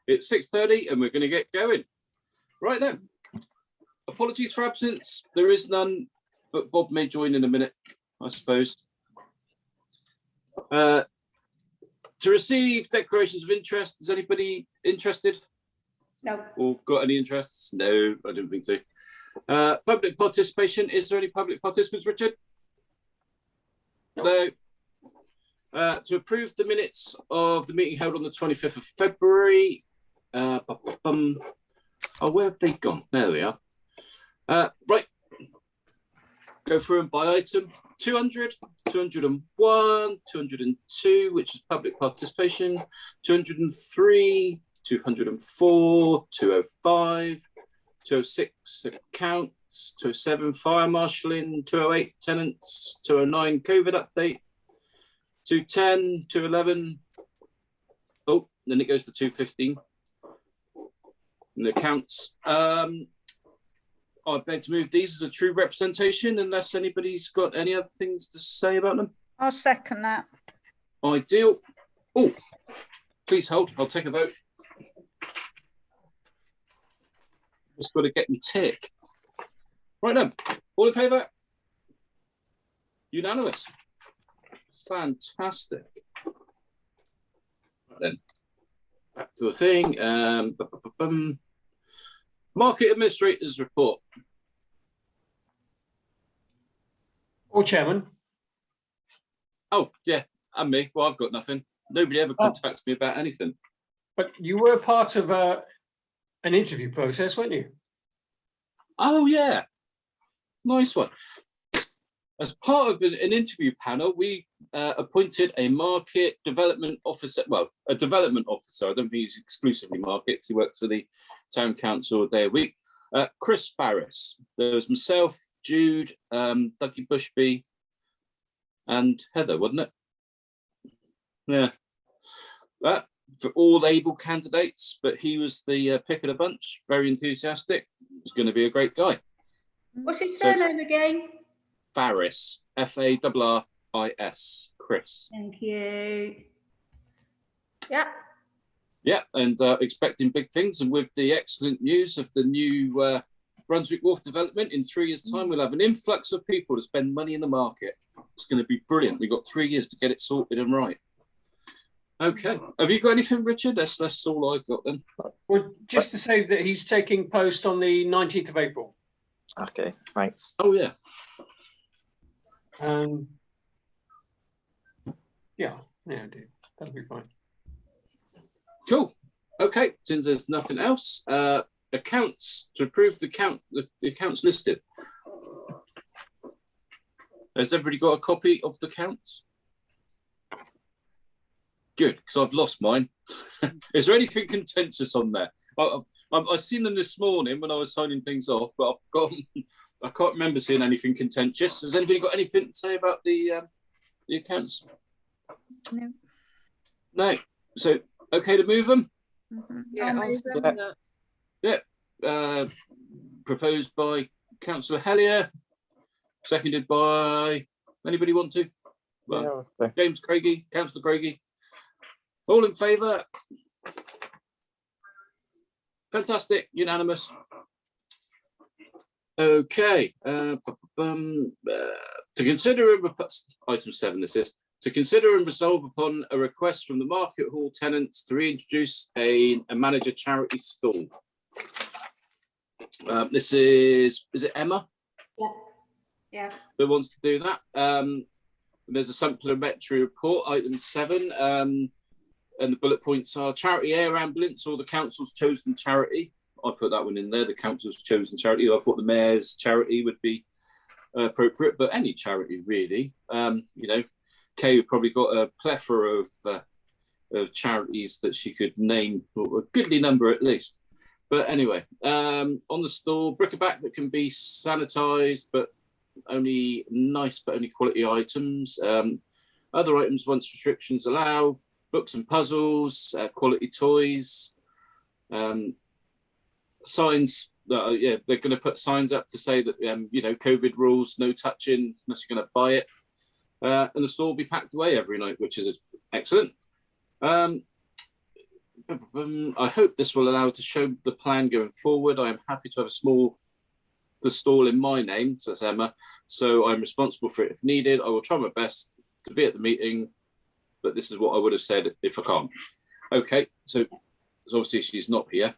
It's 6:30 and we're going to get going. Right then. Apologies for absence. There is none, but Bob may join in a minute, I suppose. To receive declarations of interest, is anybody interested? No. Or got any interests? No, I don't think so. Public participation. Is there any public participants, Richard? No. To approve the minutes of the meeting held on the 25th of February. Oh, where have they gone? There they are. Right. Go through them by item. 200, 201, 202, which is public participation. 203, 204, 205, 206 accounts, 207 fire marshalling, 208 tenants, 209 COVID update, 210, 211. Oh, then it goes to 215. And the accounts. I beg to move these as a true representation, unless anybody's got any other things to say about them. I'll second that. Ideal. Oh, please hold. I'll take a vote. Just got to get me tick. Right then, all in favour? Unanimous. Fantastic. Right then, back to the thing. Market Administrator's report. Chairman. Oh, yeah, and me. Well, I've got nothing. Nobody ever contacts me about anything. But you were part of an interview process, weren't you? Oh, yeah. Nice one. As part of an interview panel, we appointed a market development officer. Well, a development officer. I don't think he's exclusively markets. He works for the town council a day a week. Chris Farris. There was myself, Jude, Dougie Bushby, and Heather, wasn't it? Yeah. For all able candidates, but he was the pick of the bunch. Very enthusiastic. He's going to be a great guy. What's his surname again? Farris, Farris, Chris. Thank you. Yeah. Yeah, and expecting big things. And with the excellent news of the new Brunswick Wharf development, in 3 years' time, we'll have an influx of people to spend money in the market. It's going to be brilliant. We've got 3 years to get it sorted and right. Okay. Have you got anything, Richard? That's all I've got then. Well, just to say that he's taking post on the 19th of April. Okay, thanks. Oh, yeah. Yeah, dude. That'll be fine. Cool. Okay, since there's nothing else, accounts, to approve the accounts listed. Has everybody got a copy of the accounts? Good, because I've lost mine. Is there anything contentious on there? I've seen them this morning when I was signing things off, but I can't remember seeing anything contentious. Has anybody got anything to say about the accounts? No. No. So, okay to move them? Mm-hmm. Yeah. Yeah. Proposed by Councillor Hellier, seconded by anybody want to? Well, Yeah, James Craigie, Councillor Craigie. All in favour? Fantastic, unanimous. Okay. To consider and item 7. This is to consider and resolve upon a request from the Market Hall tenants to reintroduce a manager charity stall. This is it Emma? Yeah. That wants to do that. There's a supplementary report, item 7, and the bullet points are charity air ambulance or the council's chosen charity. I put that one in there, the council's chosen charity. I thought the mayor's charity would be appropriate, but any charity really. Kay probably got a plethora of charities that she could name, or a goodly number at least. But anyway, on the stall, bric-a-brac that can be sanitised, but only nice, but only quality items. Other items, once restrictions allow, books and puzzles, quality toys, signs. They're going to put signs up to say that COVID rules, no touching unless you're going to buy it, and the store will be packed away every night, which is excellent. I hope this will allow to show the plan going forward. I am happy to have the stall in my name, says Emma. So I'm responsible for it if needed. I will try my best to be at the meeting, but this is what I would have said if I can't. Okay, so obviously she's not here.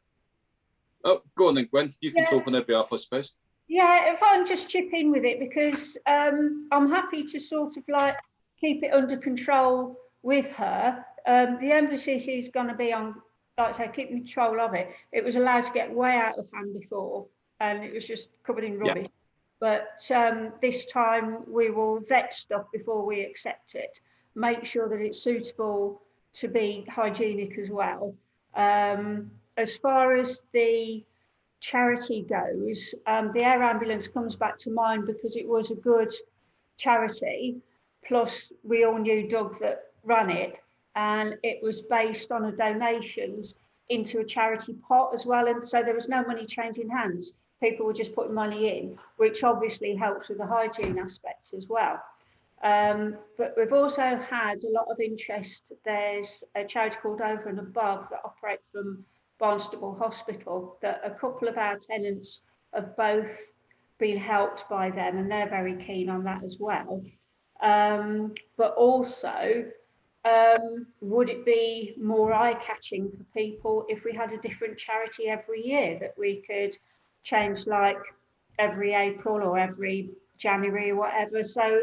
Oh, go on then, Gwen. You can talk on her behalf, I suppose. Yeah, if I can just chip in with it, because I'm happy to sort of like keep it under control with her. The emphasis is going to be on, like I say, keeping control of it. It was allowed to get way out of hand before, and it was just covered in rubbish. But this time we will vet stuff before we accept it, make sure that it's suitable to be hygienic as well. As far as the charity goes, the air ambulance comes back to mind because it was a good charity, plus we all knew Doug that ran it, and it was based on a donations into a charity pot as well, and so there was no money changing hands. People were just putting money in, which obviously helps with the hygiene aspects as well. But we've also had a lot of interest. There's a charity called Over and Above that operate from Barnstable Hospital, that a couple of our tenants have both been helped by them, and they're very keen on that as well. But also, would it be more eye-catching for people if we had a different charity every year that we could change, like every April or every January or whatever? So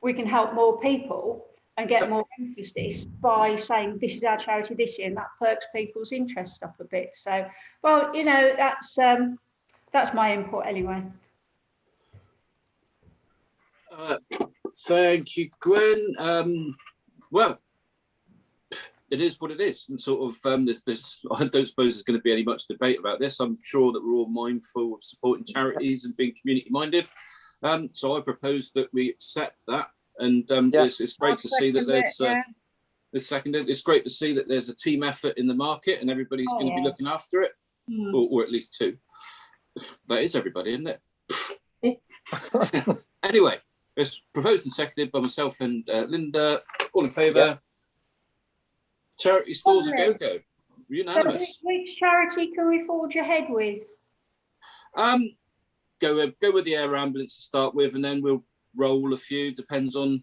we can help more people and get more emphasis by saying this is our charity this year, and that perks people's interest up a bit. So, well, that's my input anyway. Thank you, Gwen. Well, it is what it is, and sort of there's I don't suppose there's going to be any much debate about this. I'm sure that we're all mindful of supporting charities and being community minded. So I propose that we accept that. And it's great to see that there's it's great to see that there's a team effort in the market and everybody's going to be looking after it, or at least two. That is everybody, isn't it? Anyway, it's proposed and seconded by myself and Linda. All in favour? Charity stalls a go-go. Unanimous. So which charity can we forge ahead with? Go with the air ambulance to start with, and then we'll roll a few, depends on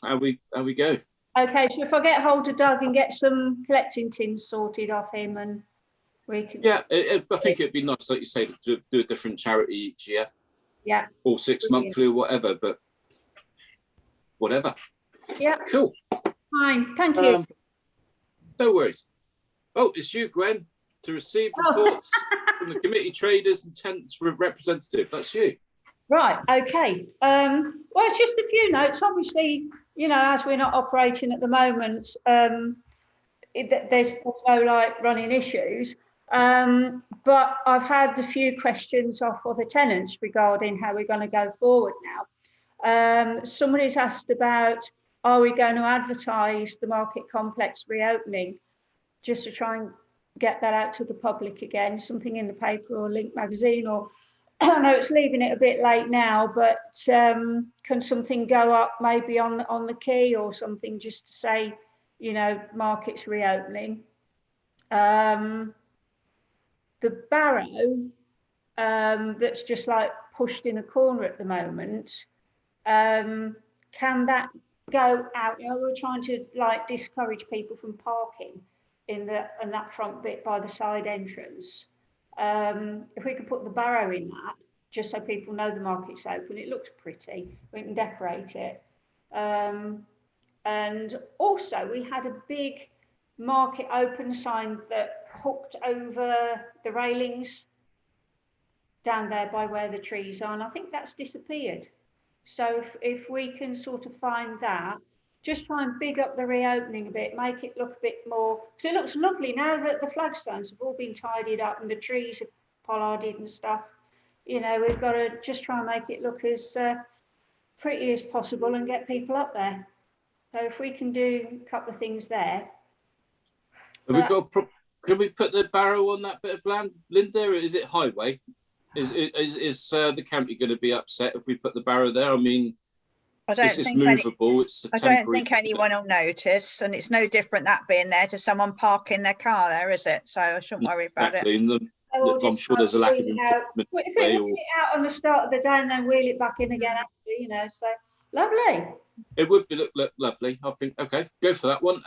how we go. Okay, so if I get hold of Doug and get some collecting tins sorted off him, and we can I think it'd be nice, like you say, to do a different charity each year, or 6 monthly or whatever, but whatever. Cool, fine, thank you. No worries. Oh, it's you, Gwen, to receive reports from the committee traders and tenants representative. That's you. Right, okay. Well, it's just a few notes. Obviously, as we're not operating at the moment, there's no running issues. But I've had a few questions off other tenants regarding how we're going to go forward now. Somebody's asked about, are we going to advertise the market complex reopening, just to try and get that out to the public again, something in the paper or Link magazine, or I know it's leaving it a bit late now, but can something go up maybe on the key or something, just to say, market's reopening. The barrow that's just like pushed in a corner at the moment, can that go out? We're trying to discourage people from parking in that front bit by the side entrance. If we could put the barrow in that, just so people know the market's open, it looks pretty, we can decorate it. And also we had a big market open sign that hooked over the railings down there by where the trees are, and I think that's disappeared. So if we can sort of find that, just try and big up the reopening a bit, make it look a bit more, because it looks lovely now that the flagstones have all been tidied up and the trees are pollarded and stuff. We've got to just try and make it look as pretty as possible and get people up there. So if we can do a couple of things there. Can we put the barrow on that bit of land, Linda, or is it highway? Is the county going to be upset if we put the barrow there? I mean, I don't It's think movable. It's a I temporary. don't think anyone will notice, and it's no different that being there to someone parking their car there, is it? So I shouldn't worry about it. Exactly. And Or I'm just sure there's a lack of wheel it out. enforcement. Well, if it wheel it out on the start of the day and then wheel it back in again after, you know, so lovely. It would be look lovely. I think. Okay, go for that one.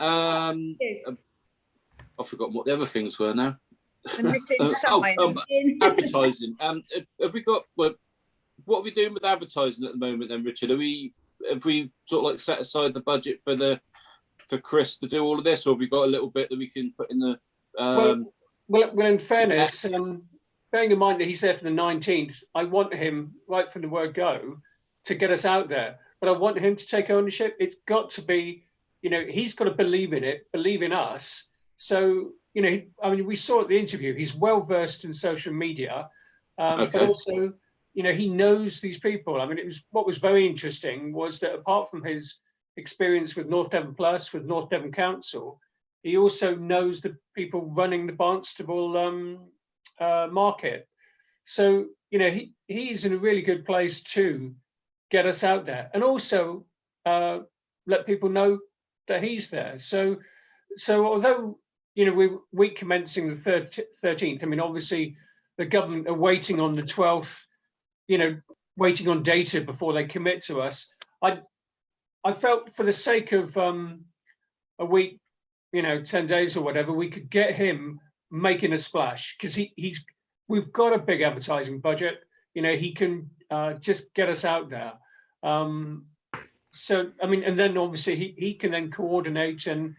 I've forgotten what the other things were now. The missing sign. Advertising. Have we got? Well, what are we doing with advertising at the moment, then, Richard? Have we sort of like set aside the budget for Chris to do all of this, or have we got a little bit that we can put in the? Well, in fairness, bearing in mind that he's there for the 19th, I want him right from the word go to get us out there. But I want him to take ownership. It's got to be, you know, he's got to believe in it, believe in us. So, you know, I mean, we saw at the interview, he's well versed in social media, but also, you know, he knows these people. I mean, what was very interesting was that apart from his experience with North Devon Plus, with North Devon Council, he also knows the people running the Barnstable market. So, you know, he's in a really good place to get us out there, and also let people know that he's there. So although, you know, we're week commencing the 13th, I mean, obviously the government are waiting on the 12th, you know, waiting on data before they commit to us. I felt for the sake of a week, you know, 10 days or whatever, we could get him making a splash, because we've got a big advertising budget. You know, he can just get us out there. So, I mean, and then obviously he can then coordinate and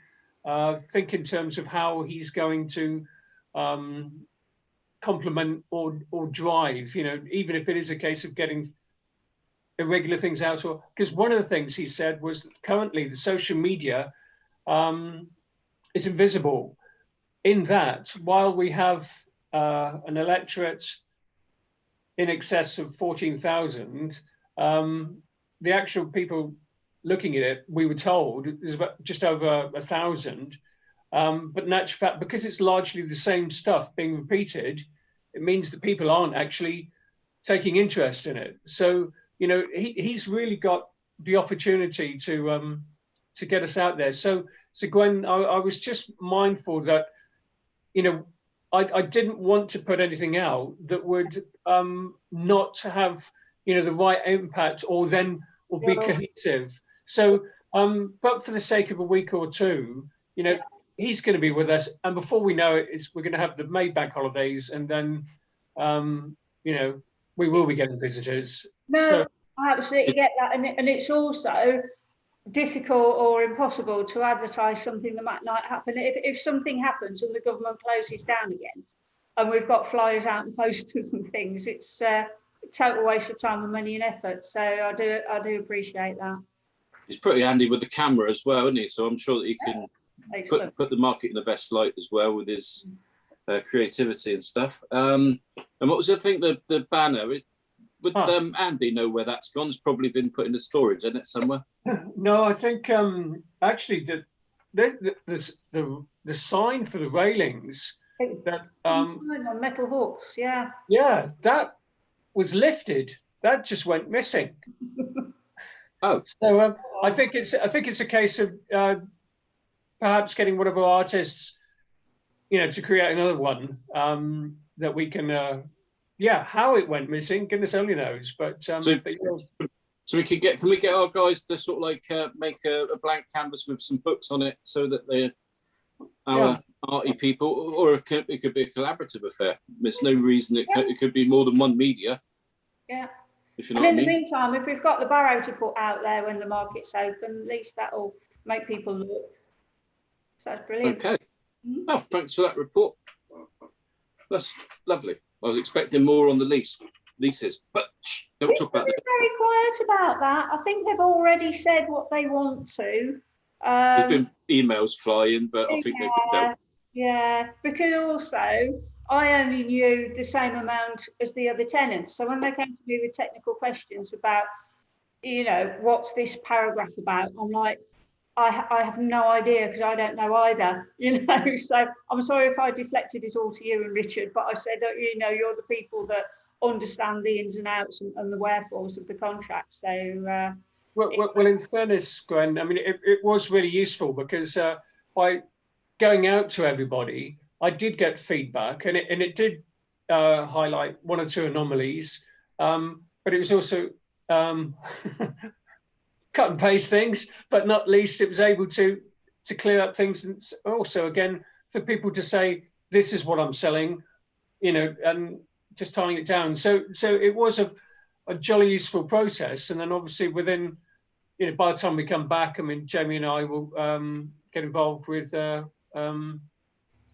think in terms of how he's going to complement or drive, you know, even if it is a case of getting irregular things out. Or because one of the things he said was that currently the social media is invisible, in that while we have an electorate in excess of 14,000, the actual people looking at it, we were told, is about just over 1,000. But in actual fact, because it's largely the same stuff being repeated, it means that people aren't actually taking interest in it. So, you know, he's really got the opportunity to get us out there. So Gwen, I was just mindful that, you know, I didn't want to put anything out that would not have, you know, the right impact or be cohesive. So, but for the sake of a week or two, you know, he's going to be with us, and before we know it, we're going to have the May bank holidays, and then, you know, we will be getting visitors. No, so, I absolutely get that, and it's also difficult or impossible to advertise something that might not happen. If something happens and the government closes down again, and we've got flyers out and posters and things, it's a total waste of time and money and effort. So I do appreciate that. He's pretty handy with the camera as well, isn't he? So I'm sure that he can put the market in the best light as well with his creativity and stuff. And what was the thing? The banner. Would Andy know where that's gone? It's probably been put into storage, isn't it, somewhere? No, I think actually the sign for the railings that on metal hooks, yeah, that was lifted. That just went missing. Oh, so I think it's a case of perhaps getting one of our artists, you know, to create another one that we can. How it went missing, goodness only knows. But so we can we get our guys to sort of like make a blank canvas with some books on it, so that our arty people, or it could be a collaborative affair. There's no reason it could be more than one media. Yeah. If you know and what in I the mean. meantime, if we've got the barrow to put out there when the market's open, at least that'll make people look. So that's brilliant. Okay. Oh, thanks for that report. That's lovely. I was expecting more on the leases, but don't talk about that. Very quiet about that. I think they've already said what they want to. There's been emails flying, but I think they've been dealt. Yeah, because also I only knew the same amount as the other tenants. So when they came to me with technical questions about, you know, what's this paragraph about, I'm like, I have no idea, because I don't know either, you know. So I'm sorry if I deflected it all to you and Richard, but I said that, you know, you're the people that understand the ins and outs and the wherefores of the contract. So Well, in fairness, Gwen, I mean, it was really useful because by going out to everybody, I did get feedback, and it did highlight one or two anomalies, but it was also cut and paste things, but not least it was able to clear up things, and also again for people to say this is what I'm selling, you know, and just tying it down. So it was a jolly useful process, and then obviously within, you know, by the time we come back, I mean, Jamie and I will get involved with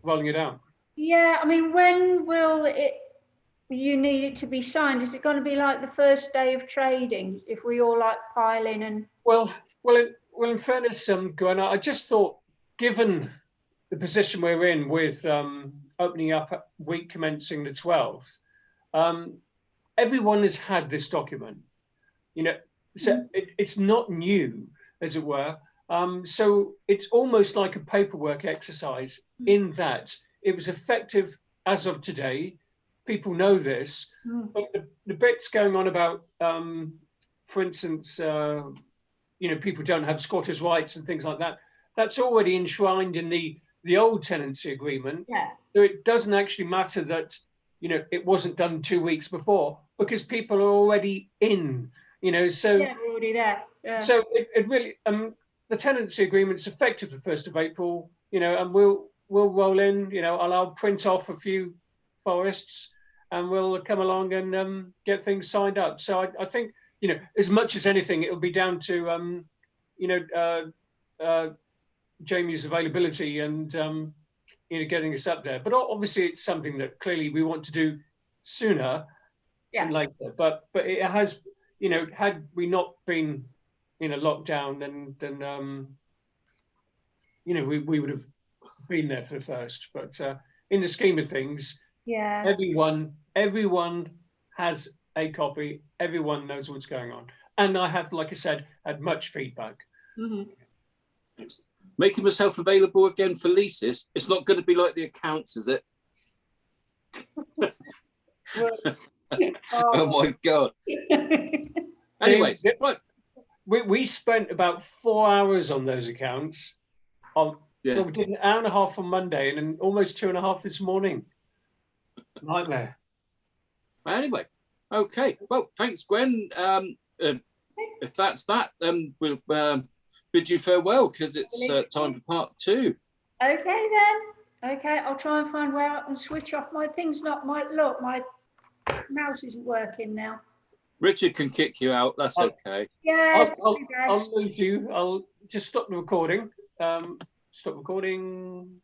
rolling it out. Yeah, I mean, when will you need it to be signed? Is it going to be like the first day of trading if we all like pile in and? Well, in fairness, Gwen, I just thought, given the position we're in with opening up week commencing the 12th, everyone has had this document, you know, so it's not new, as it were. So it's almost like a paperwork exercise in that it was effective as of today. People know this, but the bits going on about, for instance, you know, people don't have squatters' rights and things like that. That's already enshrined in the old tenancy agreement. Yeah. So it doesn't actually matter that, you know, it wasn't done 2 weeks before because people are already in, you know, so. Yeah, we're already there. Yeah. So it really, the tenancy agreement's effective the 1st of April, you know, and we'll roll in, you know, I'll print off a few forests and we'll come along and get things signed up. So I think, you know, as much as anything, it'll be down to, you know, Jamie's availability and, you know, getting us up there. But obviously it's something that clearly we want to do sooner than later. But it has, you know, had we not been in a lockdown, then you know, we would have been there for the first. But in the scheme of things, yeah, everyone has a copy. Everyone knows what's going on, and I have, like I said, had much feedback. Making myself available again for leases. It's not going to be like the accounts, is it? Oh my God. Anyways, right. We spent about 4 hours on those accounts. Well, we did an hour and a half on Monday and then almost 2.5 this morning. Nightmare. Anyway, okay. Well, thanks, Gwen. If that's that, we'll bid you farewell because it's time for part 2. Okay then. Okay, I'll try and find where I can switch off my things. My mouse isn't working now. Richard can kick you out. That's okay. Yeah. I'll lose you. I'll just stop the recording. Stop recording.